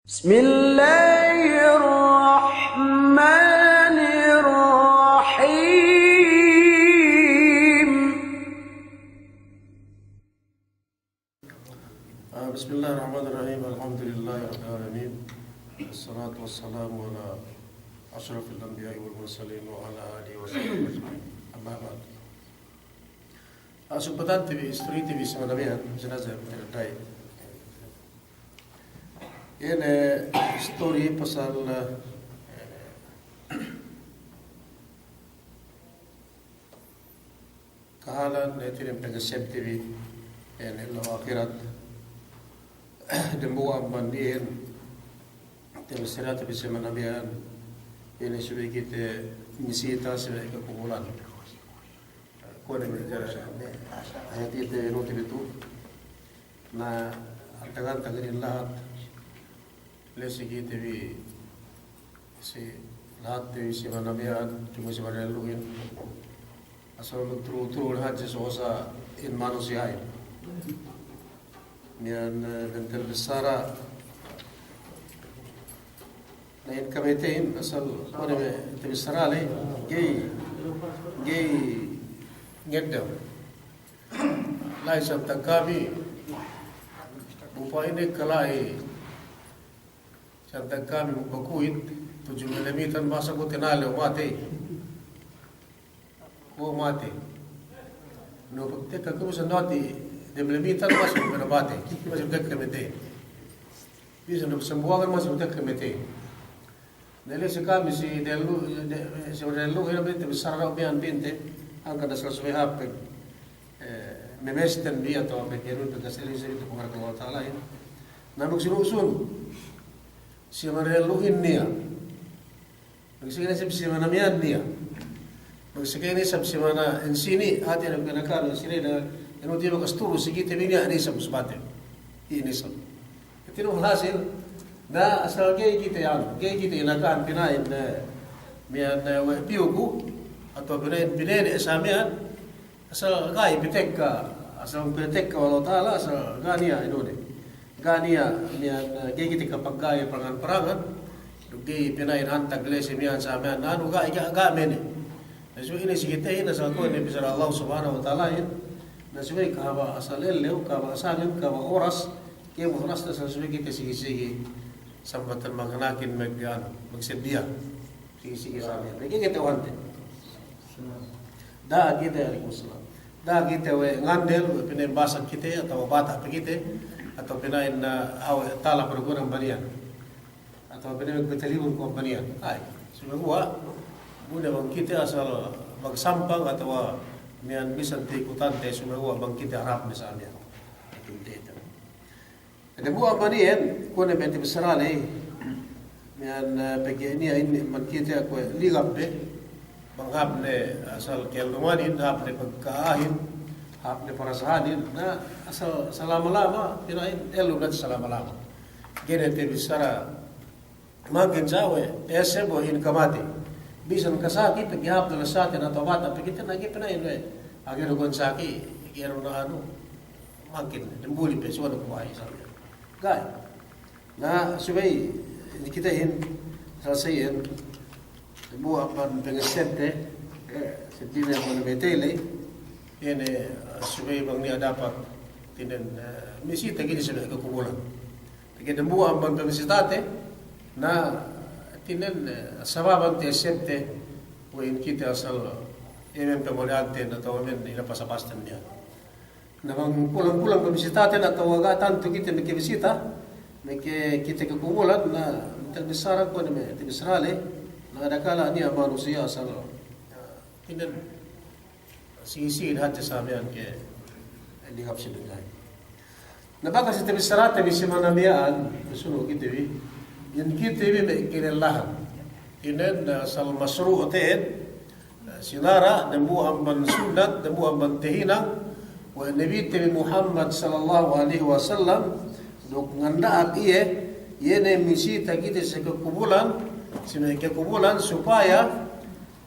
بسم الله الرحمن الرحيم بسم الله الرحمن الرحيم الحمد لله رب العالمين والصلاة والسلام على أشرف الأنبياء والمرسلين وعلى آله وصحبه أجمعين أما بعد Sumpatan TV, Story TV sama namin sinasa tayo. Ini story pasal kahalan na ito yung Pengasem TV ini law akhirat dembuwa mandiin terusira tapi sama nabian ini sudah kita misita sudah kekumpulan kone berjaya ayat itu notif itu na antagan tagarin lahat lesi kita bi si lahat bi si manabian cuma si manaluin asal betul-betul haji sosa in manusia ini nian bentel besara lain kametin asal kone besara leh gay ngedam lai santa kami bupa ini kalai santa kami bukuit 7 mm masa ko tinalo mate no pagte ka ko sa noti 2 mm masa ko na mate masa dak kamete bisa no sambuagan masa dak kamete nele se kami si delu hina binte bisara bian binte angka dasar sesuai apa memestan dia atau apa kerun terkasih itu pengarang Allah Taala ini namun sinusun si mareluhin dia magsigay na si manamian dia magsigay na si mana ensini hati na pinakalo sila na ano dia makasturo sige tibigya ani sa musbate ini sa itino hasil na asal gay kita inakan pinain mian piuku atau binain esamian asal gai pitek ka Allah Taala asal gania inode gania mian gigi tika paggay perangan dugi pinain hantag lesi mian samian anu ga meni nasu ini sigite na sa ko ni bisar Allah Subhanahu wa Taala in nasu ka ba asal lelew ka ba asalin ka ba oras ke mo oras na sa kita sige sambatan maganakin magsedia sige samian gigi kita wante dah kita Waalaikumsalam dah kita ngandel pinain basak kita atau bata kita atau pinain tala pergunan banian atau pinain betalibun kompanian ay semua muna bang kita asal magsampang atau mian bisan tikutan te semua bang kita harap ni sa amin ada buah banian ko na benti besarale mian pegenia ini man kita ko ligap de banghap ne asal keldumanin hap ne pagkaahin hap ne parasahanin na asal salama-lama pinain elu na salama-lama gene te bisara magin jawe esebo in kamati bisan kasaki paghihap na sa atin atau bata pagkita nagi pinain agero gonsaki gero na magin dembuli pe suwan ko ay sabi gay na subay kita hin sasayin buah pan pengesente sendiri yang betele ini subai bang ni dapat tinen misi tagi di sudah kekumpulan tagi buah pan pengestate na tinen sababan te sente in kita asal emen pemodante na tawamen ila pasapastan dia na bang pulang-pulang pengestate na tawaga tanto kita mekibisita kita kekumpulan na terbesar ko ni terbesarale nadakala niya manusia asal tinan sisi hati sabian ke lingap sibigay nabaka sa tibisarate bisi manamian suno kitiwi yan kitiwi may kinalahan tinan asal masru oteen sinara dambu amban sunat dambu amban tehinang wa nabi tibi Muhammad sallallahu alaihi wasallam dok ngandaat iye yene misita kita sa kubulan sina kekumpulan supaya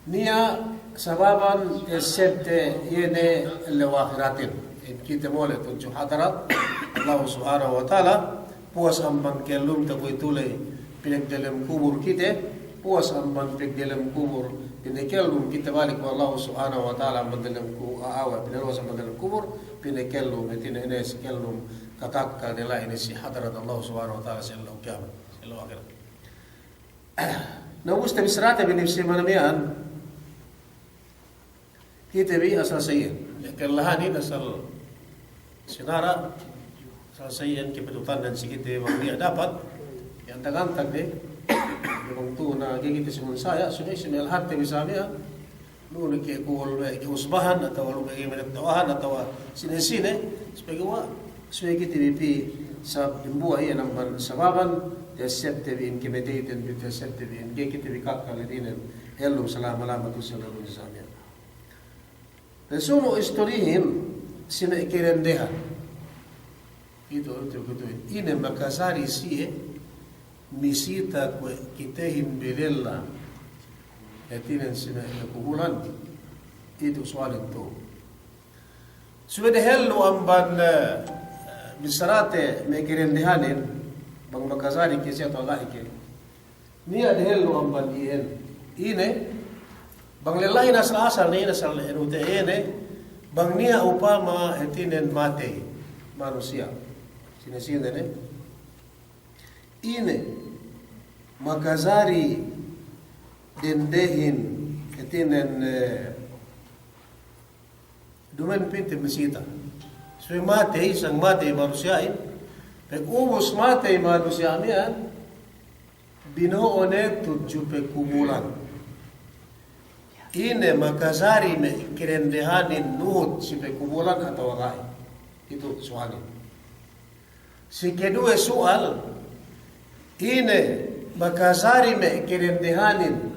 niya sababan esente yene lewakhiratin in kita mole tunjuk hadarat Allah Subhanahu wa Taala puas amban kelum ta ko itulay pinagdalam kubur kita, puas amban pinagdalam kubur pinagkelum kita balik wa Allah subhanahu wa ta'ala amban ku aawa pinalwas amban kubur pinagkelum itin ines kellum kakak nila ini si hadarat Allah subhanahu wa ta'ala sallallahu kiamat sallallahu akhirat. Naus tabi serata binifsi manamian kita bi asal sayyin kelahanin asal sinara asal sayyin kebetulan dan sikite dia dapat yang tagantag deh yung tu na gigit si saya sumay lahat tabi sa amin nung nagkikul usbahan atau lu may managtawahan atau sinesine sebagai TVP sa buhay ng sababan deceptive intimidated with deceptive in gigit kakalidin hello salamat sallallahu alaihi wasallam. Resumo istorihin sina ikirendehan itu ini makasari siye misita kwe kitehin bililla yatinen sina kubulan itu soal itu sudah hello amban bisarate mekirendehanin bang makasari kisya to Allah ke niya hello amban ihen ine bang lelahi nasal asal ni nasal erute ene bang niya upama etinen mate manusia sinesinde ne ine makazari dendehin etinen dumen pinte mesita so mate isang mate manusia pe ubos mate manusia mian binoone tujupe kumulan ine makazari me kirendehanin nuhut si pe kumulan atau wakai itu soalnya. Si kedua soal ine makazari me kirendehanin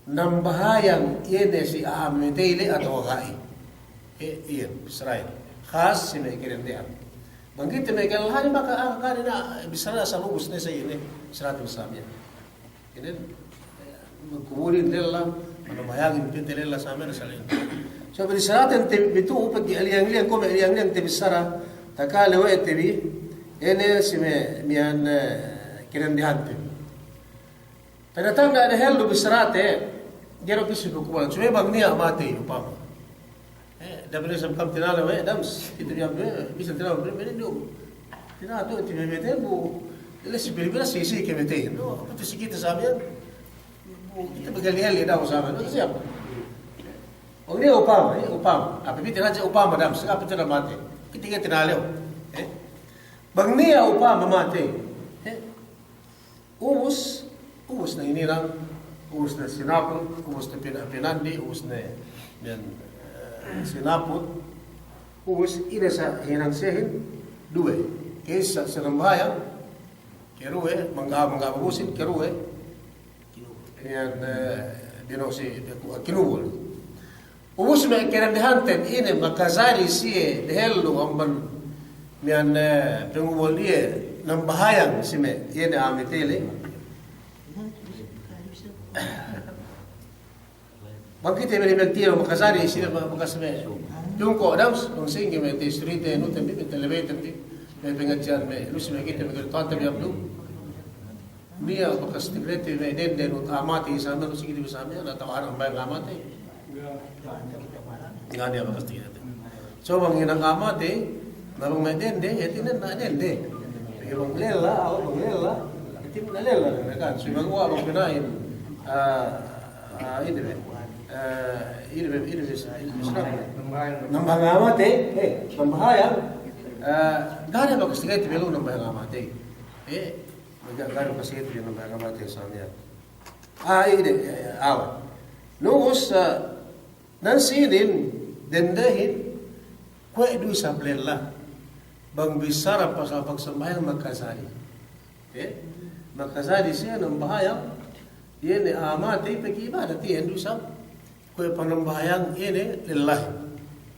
nambahayang ine si ahamitili atau wakai iya Israel khas si me kirendehan bangkit me kalahani maka akari na bisara sa lubos na sa ine seratus samya ini kumulin nila manabayagin pintilila sa amin sa lin so bisaraten bitu upag aliyang ko aliyang tibisara takale wa tibi ene si me mian kirendehan tin tagatanga na hello bisarate gero bisu ko kuwan so bang niya mate upama dabele sam kam tinala we dams itu dia bisa tinala be do tinala to tibe mete bu ele si berbeda sisi ke mete no apa tu sikit sabian kita bergali-gali dah usama no siapa oh dia upama apa bi tinala upama dams apa tinala mate kita tinala bang niya upama mate ubus na inirang ubus na sinapon ubus na pinandi ubus na yan sinapot ubus ina sa hinangsehin dua kesa sa nambayang keruwe mangga-manggabusin keruwe yan dino si kinubol ubus na kirandihanten ina makazari siye dehello amban yan pengubol niya nambahayang si me yan amitili Bangkit may nagtiro makasari sila makasme. Yung ko dams ang singi may street no tembi may elevator di may pengajar may lusi may kita may tanta may abdu. Niya makastigrete may dende no amati sa amin sige di sa amin na tawaran ang bayang amati. Nga niya makastigrete. So bang inang amati nabang may dende etinan na dende. Pero lela itim na lela kan so magwa bang pinain ini nambahang nambahayang gana ba kasi kayo tibelo nambahang amate gana kasi kayo nambahang amate sa niya ini awan nungos nansinin dendahin kwe du sa plela bang bisara pa sa pagsambayang magkasari magkasari siya nambahayang yan amate pag-ibadat yan du sa kue panambayang ini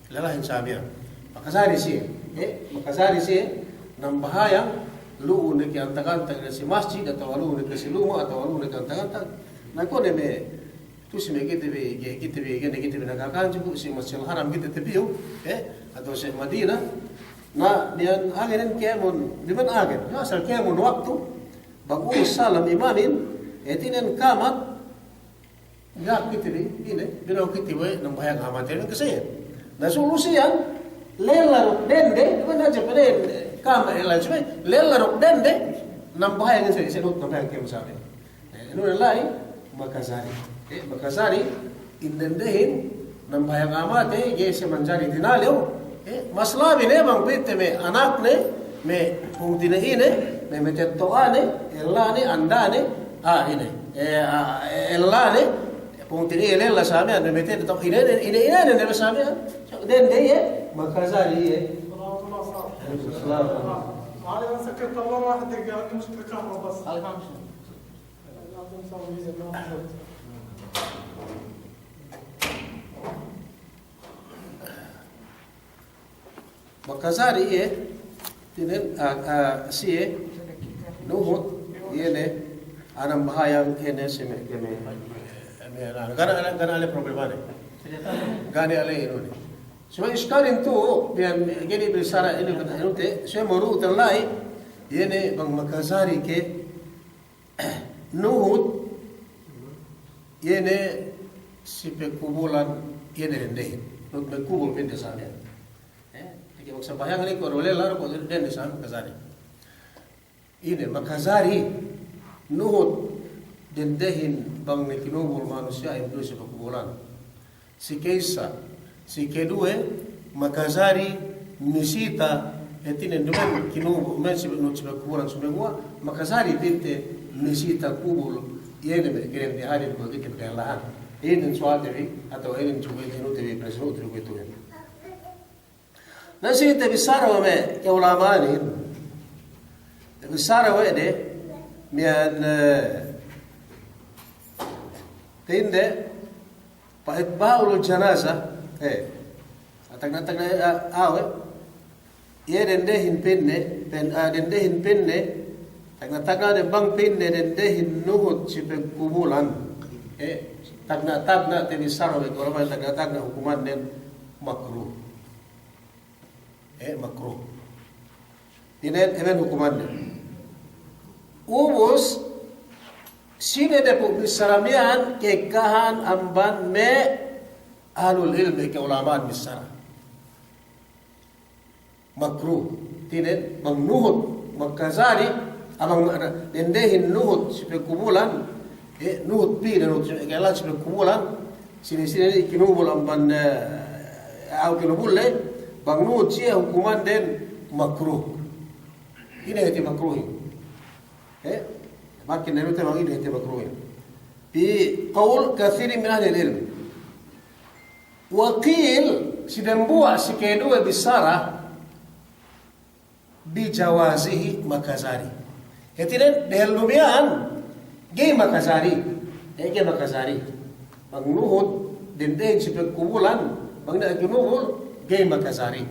lelahin samia makasari siya nambahayang luun na kiantagantag na si masjid atau luun na si luma atau luun na kiantagantag na ko ne me tu si me kita be nagakanji bu si Masjidil Haram kita tebiu atau si Madinah na niyan agenen kemon di man agen ya asal kemon waktu bagus salam imamin etinen kamat gak kitiri ini bino kitiwe nang bayang amatin kasi na solusian lelarok dende man aja peden kama elan cuma lelarok dende nang bayang sa isenut nang bayang kemo sabi ino lai makazari makazari indendehin nang bayang amate yese manjari dinalyo maslabi ne bang pite me anak ne me pungtine ine me metettoane ellane andane ine ellane pungtine ile la samia me metetto ine ne samia den deye makazari ye علي ما سكت الله واحد دقيقة مشكلة كهرباء بس. علي ما مشكلة. لازم نسوي ميزة makazari ye tinen sie nuhut yene anam bahayang ene seme keme gana ale problema ne gani ale inone sema iskalin tu bian geni bersara ini te se moru terlai yene bang makazari ke nuhut yene sipe kubulan yene rendehin nut me kubul pende sana yang sembahyang ni ko role lar ko den sam makazari ini makazari nuhut dendehin bang ne kinubul manusia itu sebulan si keisa si kedue makazari misita etine ndumen kinubul mensi no sebulan semua makazari pinte misita kubul yene me keren di hari ko gitu kelahan ini suateri atau ini juga itu tevi presno itu itu nasi tebisara wame ke ulamani tebisara wede mian tinde pa itbaul janaza atagna awe ye dende hin penne pen dende hin penne tagna de bang penne dende hin nuhut sipe kubulan tagna tebisara we ulamani tagna hukuman den makruh makruh. Ini even hukumannya. Ubus sini ada pembisaramian kekahan amban me ahlul ilmi ke ulama misara. Makruh. Tidak mengnuhut makazari abang dendehin nuhut seperti kubulan nuhut pi dan nuhut kelan seperti kubulan sini kinubul amban au kinubul le bang nuhut sia hukuman den makruh. Ini hati makruh. Makin nero te bang ini hati makruh. Bi qaul kathir min ahli ilm. Wakil sidambua sikedua bisara bi jawazihi makazari. Hati den lumian ge makazari. Ge makazari. Bang nuhut den seperti kubulan bang na kinubul gay makazari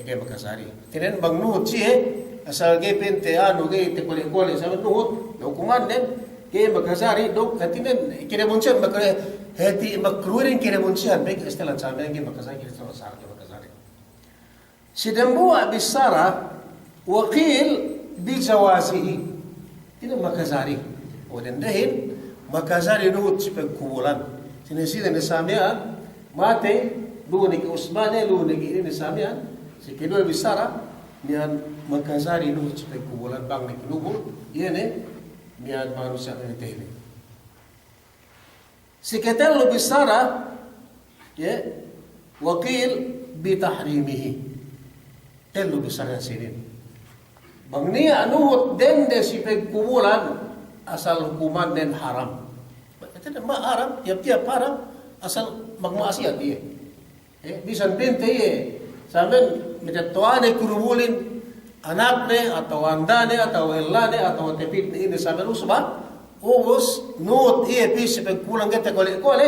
makazari tinen bang nuhut siye asal gay pente ano gay te kole sa nuhut hukuman den gay makazari dok tinen kire munchan makare heti makrurin kire munchan bek estelan sa gay makazari kire sa makazari sidambua bisara waqil bi jawazihi tinen makazari oden dehin makazari nuhut sipe kubulan tinen siden samia mate lunik Usmane lunik ini samian si kedua bisara nian makazari lu supaya kubulan bang nek lubul yene nian manusia ini tele si ketel lu bisara ya wakil bi tahrimihi telu bisara sinin bang ni anu den de si kubulan asal hukuman den haram itu ma haram tiap-tiap haram asal magmaasiat dia bisan binte ye saben metettoane kurubulin anakne atau andane atau ellane atau tepit ini saben usba ubus not ye pis pekulang kete kole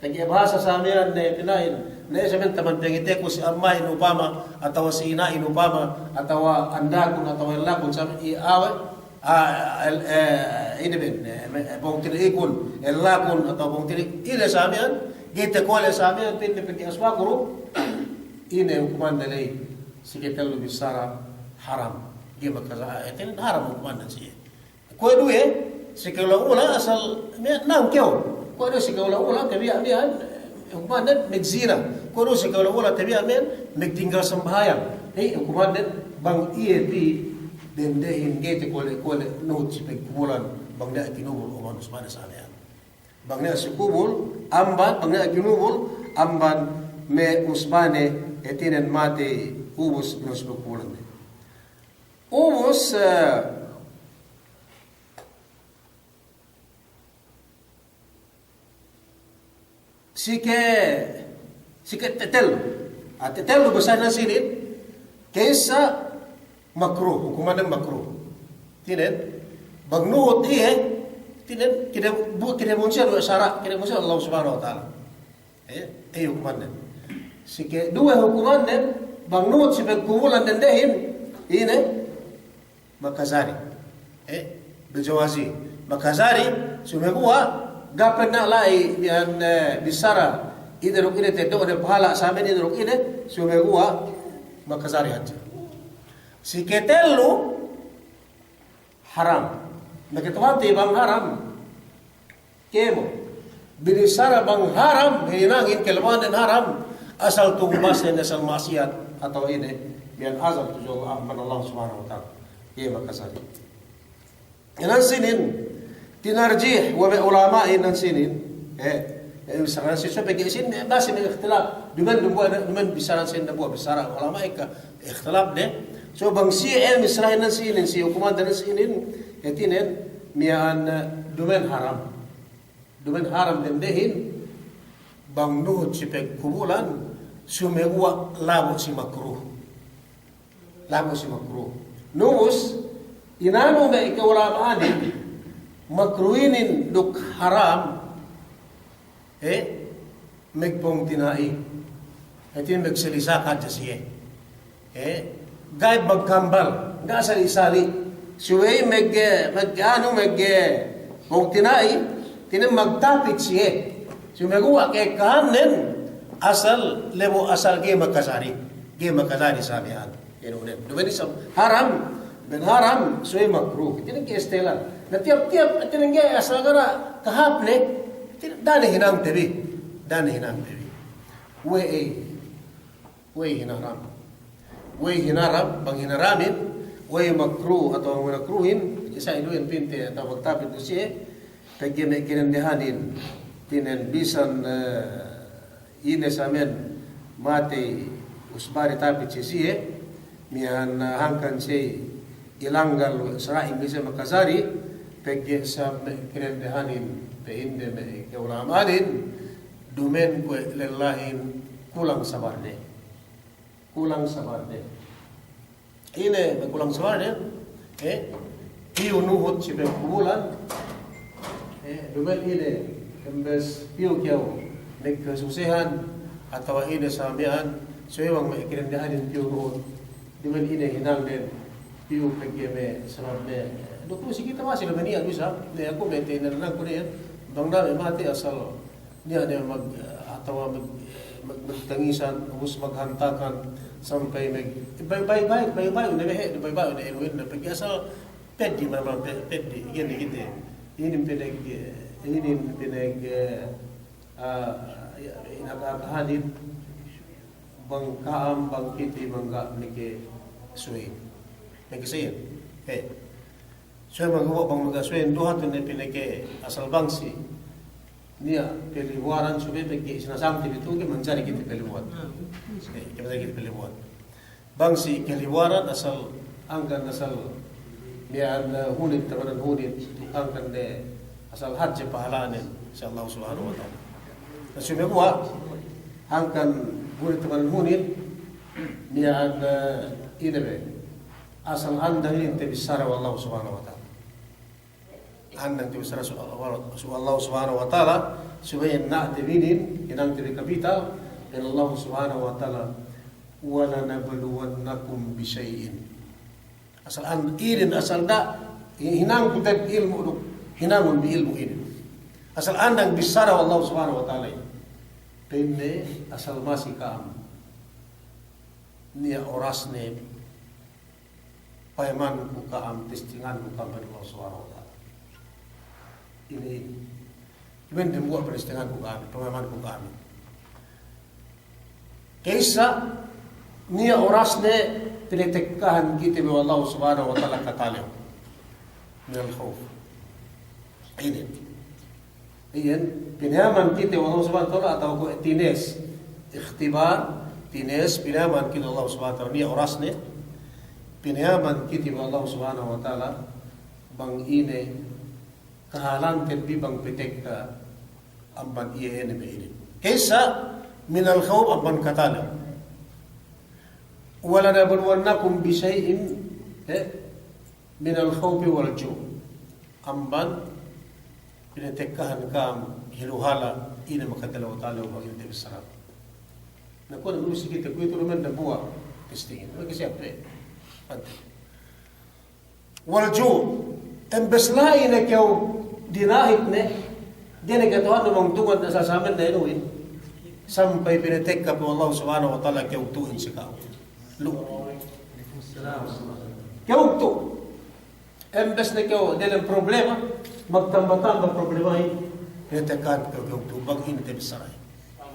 tagi bahasa samian ne pinain ne saben taman pengite ko si amma inupama atau si ina inupama atau andakun atau ellakun saben i awe ini ben bongtir ikun ellakun atau bongtir ile samian gete kole samian pin pergi aswakuru ini hukuman dalai Sikitelo bisara haram. Dia makaza etin haram hukuman sih. Kue dua sikaulang-ulang asal nang kyo. Kue dua sikaulang-ulang tapi dia hukuman dan megzina. Kue dua sikaulang-ulang tapi dia megtinggal sembahyang. Hukuman dan bang ti dendehin gete kole nuhut sipeg kubulan bang dia kinubul umanus pada saalian. Bang dia sikubul amban bang dia kinubul amban me usbane etinen mate ubus nus bukulan. Ubus sike tetel. Tetel lu besar nasirin kesa makruh, hukuman yang makruh. Tinen bagnuhut tinen kida muncul syarat kida muncul Allah Subhanahu wa taala. Hukuman dan sike dua hukuman dan bagnuhut si pagkumulan dan dehin ini makazari. Berjawazi makazari sumegua dapat nak lai yang bisara idruk ini tedo ada pahala sama idruk ini sumegua makazari haji. Si ketelu haram. Nakituanti bang haram. Kemo binisara bang haram hinangin kelemahan dan haram asal tumbas dan asal maksiat atau ini yang azab tujuh Allah Subhanahu wa taala. Iya makazari. Inan sinin tinarjih wa ulama'i nan sinin misalnya siswa bagi sin masih ada ikhtilaf dengan bisaran sin dan buah bisaran ulama ka ikhtilaf deh so bang si misalnya nan sinin si hukuman dan sinin yatinen mian dumen haram dan dehin bang nuhut si kubulan sumegua labu si makruh numus inano ba ikawalamaan makruinin duk haram megpong tinai etin megsalisakan siya gay magkambal nga sali-sali suway pong tinai tinim magtapit siya sumagawa kay kahanin asal lemo asal gay makazari sabihan inunin dumanin sa haram ben haram suway makruh tinim kay estelan na tiap-tiap tinim kay asal gara kahapne dani hinang tebi way hinaram bang hinaramin way makruh atau makruhin isa iluin pinte atau magtapit do siya pagyan kinandihanin tinen bisan ines amen mati usbari tapit siya miyan hangkan siya ilanggal saraing bisa makazari pagyan sa kinandihanin peinde me keulamanin dumen ko lillahin kulang sabarde ine kulang sabarde piu nuhut si kubulan dumen ine kembes piu kiau nek kesusahan atau ine samian soewang me kirendahanin piu nuhut dumen ine hinang den piu pegeme sababde dokter si kita masih lebih niat bisa dia aku maintain dan aku dia bang dami mati asal dia atau magtangisan ubus maghantakan sampai baik udah eluin na pagi asal pedi memang pedi gini gitu ini pedeg inagahanin bang kaam bang kiti bangga nike suwi nike sayin so magawa bang magaswen duhat na pinake asal bangsi niya peliwaran subi pagi sinasamti itu ke mencari kita peliwaran bangsi keliwaran asal angkan asal niya hunit tabanan hunit angkan de asal haji pahalanin sa Allah Subhanahu wa taala nasumegwa angkan hunit tabanan hunit niya inabe asal andangin te bisara wallahu Subhanahu wa taala andang tu sara Allah Subhanahu wa taala supaya nak dibinin inang tibi kapital dan Allah Subhanahu wa taala wala nabluwannakum bi syai'in asal irin asal da hinang kutab ilmu hinangun bi ilmu ini asal andang bisara Allah Subhanahu wa taala penne asal masih kaam nia oras ne payaman ku kaam testingan ku kaam Allah Subhanahu wa taala. Ini men dembuat testingan ku kaam, payaman ku kaam. Kaisa nia oras ne pinitekkahan kita bi Allah Subhanahu wa taala kataliw min al-khawf. Ini. Iyan pinaman kita Allah Subhanahu wa taala atau ko tines ikhtibar tines pinaman kita Allah Subhanahu wa taala nia oras ne pinaman kita bi Allah Subhanahu wa taala bang ine kahalan bi bang pitekka amban iye ne be ini. Kaisa min al-khawf amban kataliw. ولنبلونكم بشيء من الخوف والجوع أمبان بنتكهن كام هلوهالا إلى مكتل وطالع وباقي بالسلام نكون نقول سكيت كويت من دبوا تستين ما كسي أبدا والجوع إن بس لا إنك يو ديناهتنا دينك توان ممتوعا أساسا من دينوين sampai binatekka bi Allah Subhanahu wa taala keutuin sikau. Lu. Keutu. Embes na keu dalam problema magtambatan problema ini binatekkan keutu bag ini tebisaray.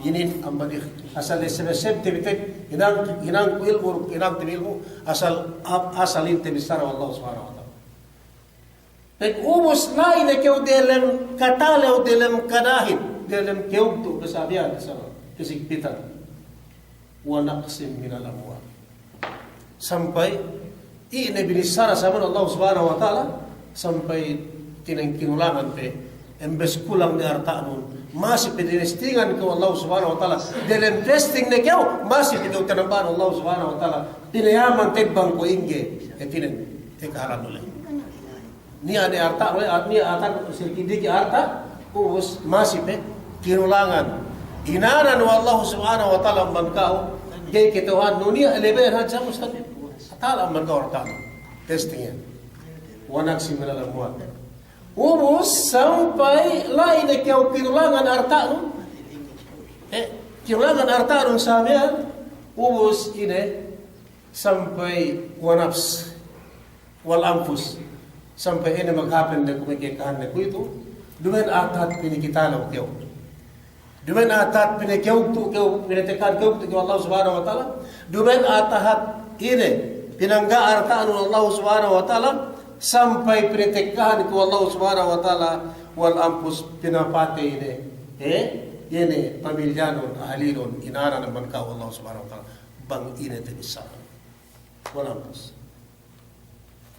Ini ambadi asal sebab tebitek inang ilmu asal inte bisara Allah Subhanahu wa taala. Pek ubus lain na keu dalam katale o dalam kadahin dalam keutu besabian sama kesikpitan wa naqsim min al-amwal sampai ini binisara sama Allah Subhanahu wa taala sampai tinang kinulangan pe embes kulang di harta nun masih pedestingan ke Allah Subhanahu wa taala dalam testing ne kau masih pinautanampan Allah Subhanahu wa taala tinayaman tebbang ko inge etinen ekaran dole ni ade harta ni ata sirkidiki harta us masih pe kinulangan inanan wallahu subhanahu wa ta'ala mankau kay kituhan dunia eleber haja mustaqim ta'ala mankau harta testingnya wanak simila lamwat ubus sampai lain kau kinulangan harta kinulangan harta samian ubus ini sampai wanafs wal anfus sampai ini maghapin na kumikikahan na ko ito dumen atat pinikitalaw kyo dumen atat pinikyaugto kyo pinitekan kyo Allah Subhanahu wa ta'ala dumen atahat ini pinangga artaan ng Allah Subhanahu wa ta'ala sampai pinitekahan ko Allah Subhanahu wa ta'ala wal ampus pinapate ini ini pamilyanon ahalinon inara naman ka Allah Subhanahu wa ta'ala bang inete bisaran wal ampus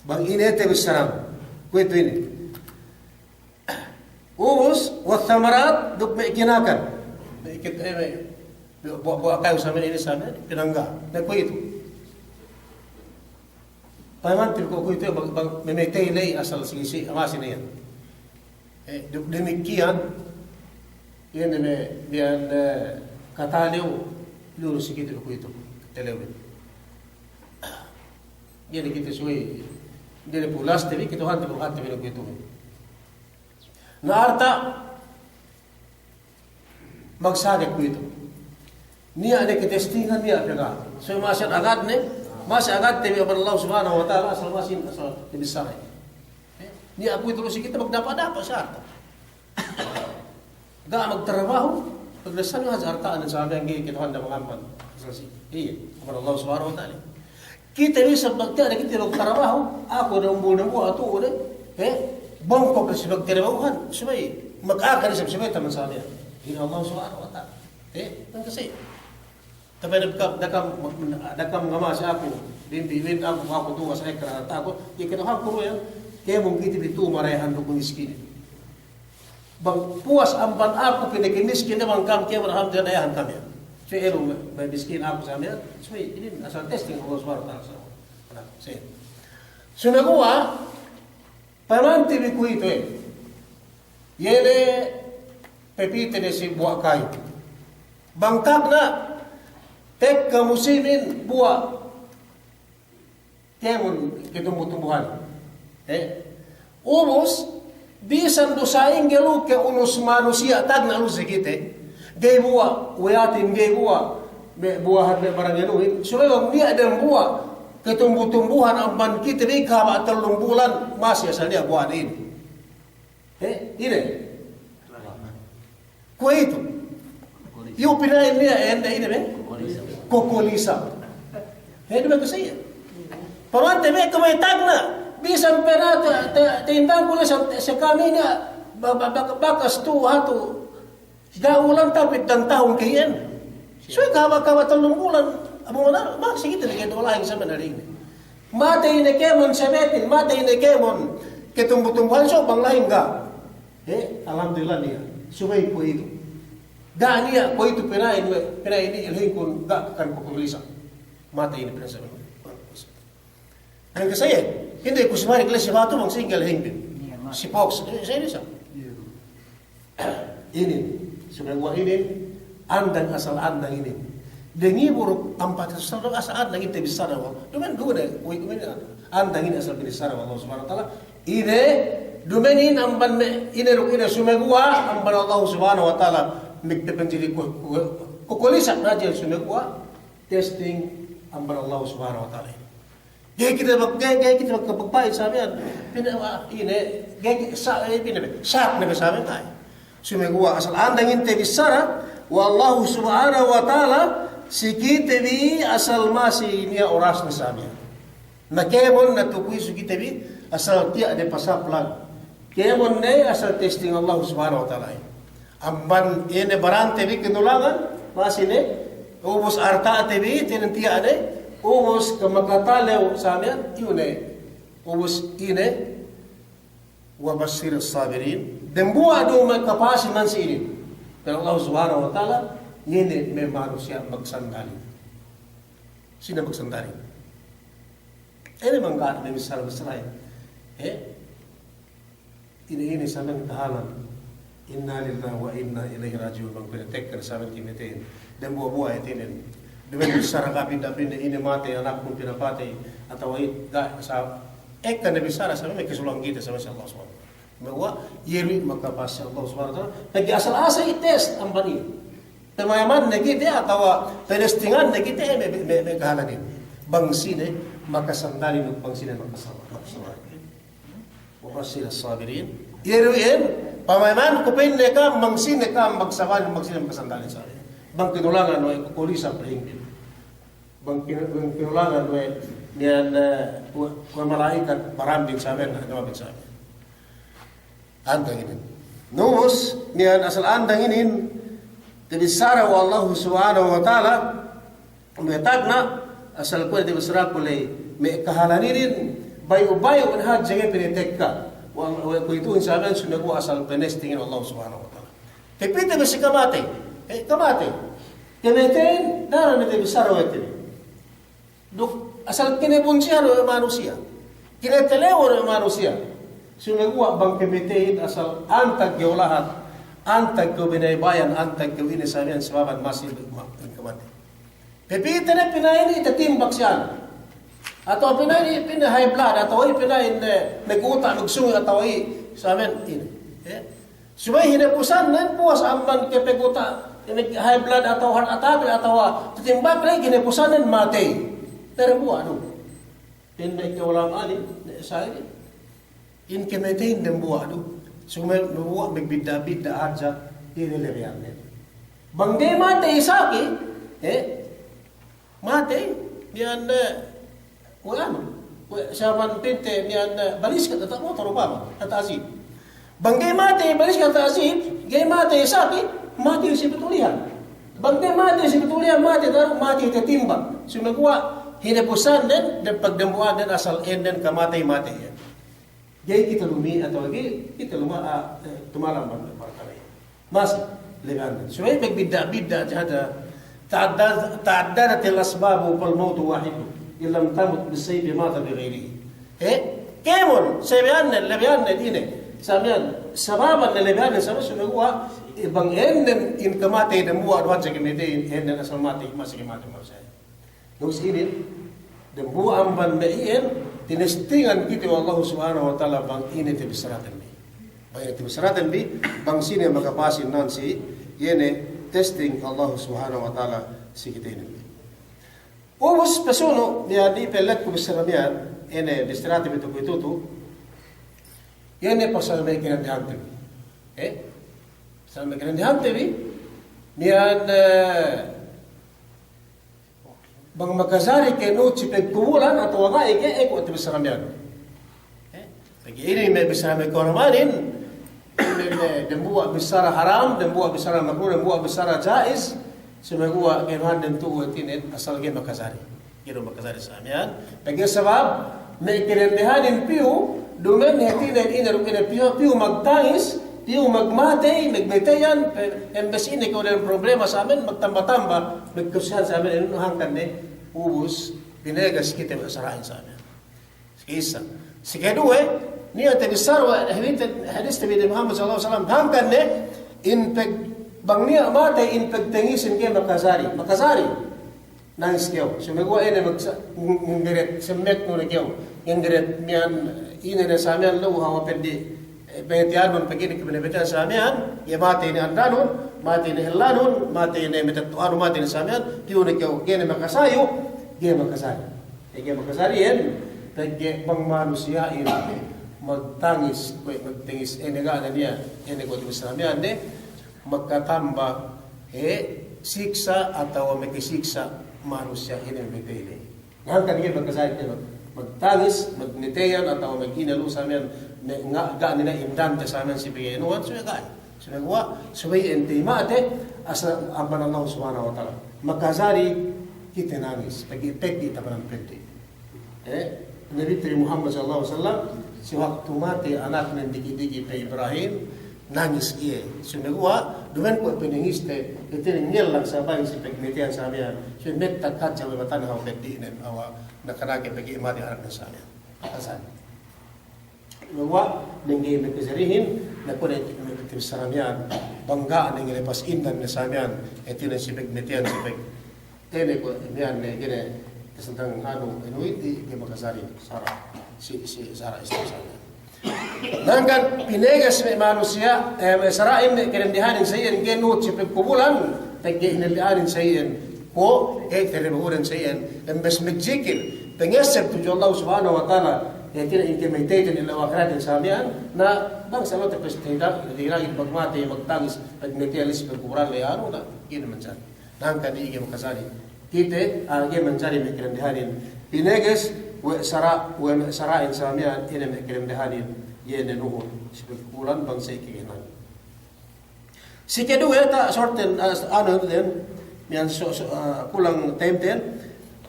bang inete bisaran kwento ini ubus wathamarat duk may kinakan buat kayu sama ini sana pinangga na kwento pamantil ko kwento bang memetay lay asal sisi amasin na yan duk demikian yan biyan kataliw luro sikit ko kwento telewin yan kita suwi hindi pulas tabi kita hanti ko hanti ko kwento na arta magsagit ko ito. Niya ada ketestingan niya pega. So masih agad ne, masih agad tabi Allah Subhanahu wa taala asal masin asal dibisay. Niya ako ito si kita magdapa-dapa sa arta. Ga magtrabaho, pagdasan nga sa arta ang sabi ang kita handa mangampan. Iya, kepada Allah Subhanahu wa taala. Kita ni sa bagta kita magtrabaho, ako na umbo ato ore. Bangko kasi magtrabahohan, subay mag-akar sa subay taman sa amin. Ini Allah Subhanahu wa taala. Kasi tapi dakam ngama sa ako, din ako tuwa sa ekra ako, ikitahan ko yan, kaya mong kita dito marayahan do kung miskin. Bang puas amban ako pinakimiskin naman kam kaya alhamdulillah ayahan kami. So ero may miskin ako sa amin. So ini asal testing Allah Subhanahu wa taala. So nagawa pamanti ko ito Yene pepite ne si buah kayu. Bangkak na tek musimin buah kemun tumbuhan. Ubus bisan dosaing gelu ke unus manusia tag na lu sikite. Gay buah uyatin gay buah buahan barang yanuhin. Supaya dia ada buah ketumbuh-tumbuhan amban kita ni kahaba 3 bulan masih asal dia buah ini. Ini. Kue itu. Yung pinain niya, ini ba? Kokolisa. Hindi ba kasi yan? Pamante ba, kumaytag na. Bisan pera, tindang ko na sa kami niya, bakas to, hato. Gaulang tapit ng taong kayan. So, kahaba-kahaba 3 bulan, amo na, sige talaga, wala yung sa manaling. Matay na kemon sa metin, matay na kemon, ketumbutumbuhan so, banglahing ka. Alhamdulillah niya. Sumay po ito. Ga niya po ito pinain ilhin kung ga kan kukulisa. Matay na pinasabi. Ang kasaya, hindi ko si Marik Lesya Bato mang single hingpin. Si Fox, sa ini siya. Ini, sumagwa ini, andang asal andang ini. Dengi buruk ampat asal andang itu bisa rawa. Dumen guna, andang ini asal bisa rawa Allah Subhanahu Wa Taala. Ini dumenin amban ini rukina sumagwa amban Allah Subhanahu Wa Taala. Magdepenjili kukulisa na dyan sumagwa testing amban Allah Subhanahu Wa Taala. Gaya kita magkapagpahit sabi yan, sak na sabi tayo. Sumagwa asal andang inte bisara wa Allah Subhanahu Wa Taala sikitebi asal masih niya oras na sabi yan. Nakemon na tukuy sikitebi asal tiya de pasaplag. Kemon na asal testing Allah Subhanahu Wa Taala. Amban ini barang tebi kinulangan masih ne ubus arta tebi tinantiya ne ubus kemakatalew samian yune ubus ini wa basir sabirin dembuwa do magkapasi man si ini pero Allah Subhanahu Wa Taala yene may manusia magsandali sino magsandali ini mangkat may misal-misal ini sa nang tahanan. Inna lillahi wa inna ilaihi rajiun bang pinatekkan sa amin kimitin dan buah-buah itinin dengan besar kapin dapin ini mati anak pun pinapati atau ida sa ekta na bisara sa may kisulang kita sa Allah Subhanahu wa taala mawa yeri makapasya Allah Subhanahu wa taala nagi asal-asa i-test ang bani tamayaman na kita atau penestingan na kita may kahalanin bang sine makasandali ng bang sine makasama wa basir as-sabirin yeruin pamayaman kupin ka mangsine ka magsakan magsilang kasandalin sa akin. Bang kinulangan ay kukulisa prehingpin. Bang kinulangan ay niyan kung malaikat marambing sa amin na gamapit sa amin. Andang inin. Nus niyan asal andang inin tibisara wa Allah Subhanahu Wa Taala umetag na asal ko tibisara ko lay may kahalanirin bayo-bayo kan hadjang pinitek ka. Kung ito sa amin, sunago asal penestingin Allah Subhanahu Wa Taala. Pipita ba si kamate? Kamate. Kametein, dara na tayo bisara wetin. Asal kinebunsiya no manusia. Kinetelewo no manusia. Sunago bang kametein asal antag yaw lahat. Antag ko binaybayan, antag ko inisabihan sa baban masin kamate. Pipita na pinayin itatimbak siya. Atau pinain high blood atau pinain naguta nagsungi atau sa amin ini. Subay hinapusan nan puas amban kepeguta high blood atau heart attack atau timbak lagi hinapusan nan mati. Pero buah do. Tinday ka walang ali sa ini. In kemetin dem buah do. Sumay buah magbida-bida adja inileriyan net. Bangde mati isaki mati diyan wala saman tinte niyan balis ka tatamo tarubama at asib. Bangge mate balis ka asib, gay mate saki, mate si betulihan. Bangge mate si betulihan mate daru mate tetimba. Sumagwa hinapusan den pagdambuan den asal enden ka mate. Gay kita lumi atau gay kita tumalam parkare. Mas legan. Suway pagbida-bida jada ta'addadat al-asbab wal maut wahid. Ilam tamut bisaybi mata bighairihi. Kemon sabihan lebihan dine. Sabihan sababan lebihan sa sumagwa ibang enden in kamate de muwa duhan sa kimite enden asal mati masih mati manusia. Nus ini de muwa amban beien tinestingan kita Allah Subhanahu Wa Taala bang ini te bisaratan bi. Bang te bisaratan bi bang sine makapasin nan si yene testing Allah Subhanahu Wa Taala sikit ini. Ubus pesuno dia di pelet ku besaramian ene distrati betu ku itu tu. Ene pasal me kiran dihanti. Pasal me kiran dihanti bi nian bang makazari ke no cipek kumulan atau wagai ke eko tu besaramian. Bagi ini me besaramian kormanin dembuat besar haram, dembuat besar makruh, dembuat besar jaiz. Semua kenuhan dan tuh tinin asal ke makasari, kira makasari samian. Bagi sebab mereka hanin piu, domen hatinan ini rukin piu magtangis, piu magmate, magmetayan. Embes ini kalau ada problema samian magtambah-tambah, magkusihan samian ini hangkan ne ubus binegas kita masarahin samian. Isa. Sekedua, ni ate besar wa hadis Nabi Muhammad sallallahu alaihi wasallam hangkan ne in bang niya mate in pagtangisin kay makasari nangis kayo sumego ene maggeret semek no kayo ngeret mian ine na samian lo hawa pedi betian mon pagini kibinabeta samian ya mate ni andanon mate ni helanon mate ni metatuano mate ni samian piu ni kayo gene makasayo gene makasari en pagge bang manusia ini magtangis ene ga na niya ene ko samian ne magkatambah siksa atau magkisiksa manusia ini berbeda. Ngayon kanina magkasayang tayo magtangis, magniteyan atau maginalo sa amin nga nila imdan sa amin si Panginoon suya gaan. Suya gawa, suya intima ate asa ang Allah subhanahu wa ta'ala. Magkasari kita nangis, pag-ipek kita parang pwede. Nabi Muhammad sallallahu alaihi wasallam si waktu mati anak ng digi-digi pa Ibrahim nangis iya. Sumegwa, duman ko piningiste, ito ngel lang sa bahay si pagmitian sa amin. Sumet takat sa wibatan ng pagdiinan, awa nakarake pag-iimati harap ng sa amin. Kasan. Sumegwa, nanggi magkasarihin, na po na ito sa amin, banggaan ng ilipas indan na sa amin, ito na si pagmitian si pag, tene ko, yan, gine, kasantang ano, inuiti, hindi makasari, Sarah, si Sarah isang sa amin. Nangkan pinegas may manusia saraim kirendihanin sa iyan genut si pagkubulan taggihinalianin sa iyan ko terrebuhuran sa iyan embes megjikil pengesep tuju Allah subhanahu wa ta'ala yatin intimidated ila wakratin sa amian na bang salot at pestida diragin magmati magtangis pagmetialis pagkuburan layano na gini mansan nangkan iigi makasali kite agi mansari may kirendihanin pinegas sarain sa amian ina may kirendihanin yene nuhun sipikulan bang sa ikikinan. Si kedua ta sorten ano din yan kulang time din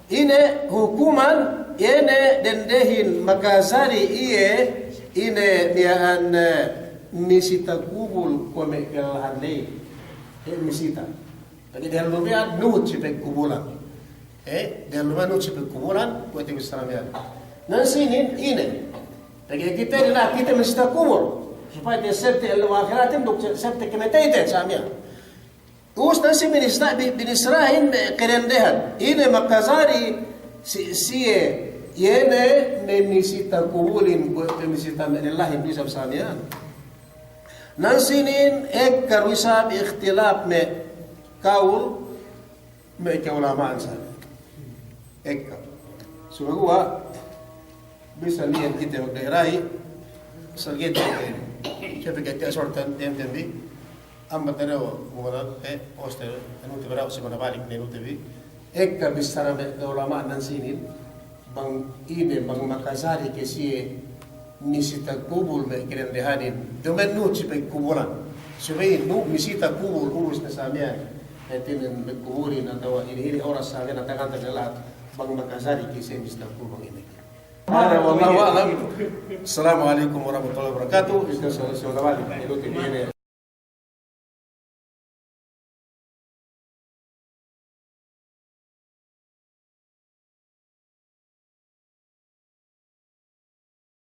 ine hukuman ine dendehin makasari iye ine niyan misita kubul ko me kalhanle misita pagi dia lumia nuhut sipek kubulan dia lumia nuhut sipek kubulan ko ite bisaramian nan sinin ine Pagi kita adalah kita mesti kubur supaya dia serta al-akhiratin dok serta kemetaitan samia. Us nasi binisrahin kerendehan. Ini makazari siye yene memisita kubulin buat memisita menilahin bisa samia. Nansinin ek karwisab ikhtilaf me kaul me keulamaan sana. Ek sumagua bisa lihat kita magdairai salgit siya pagkati asortan TMTV amma tanaw mumarad hostel anu tibarao si manabalik na TV ekka bisara me ulama nan sinin bang ine bang makasari kasi nisita kubul me kirendehanin dumen nu si kubulan subay nu nisita kubul urus na samian etin kuburin atau ini oras sa amin at ang lahat bang makasari kasi nisita kubul ini. Wallahu a'lam. Assalamualaikum warahmatullahi wabarakatuh.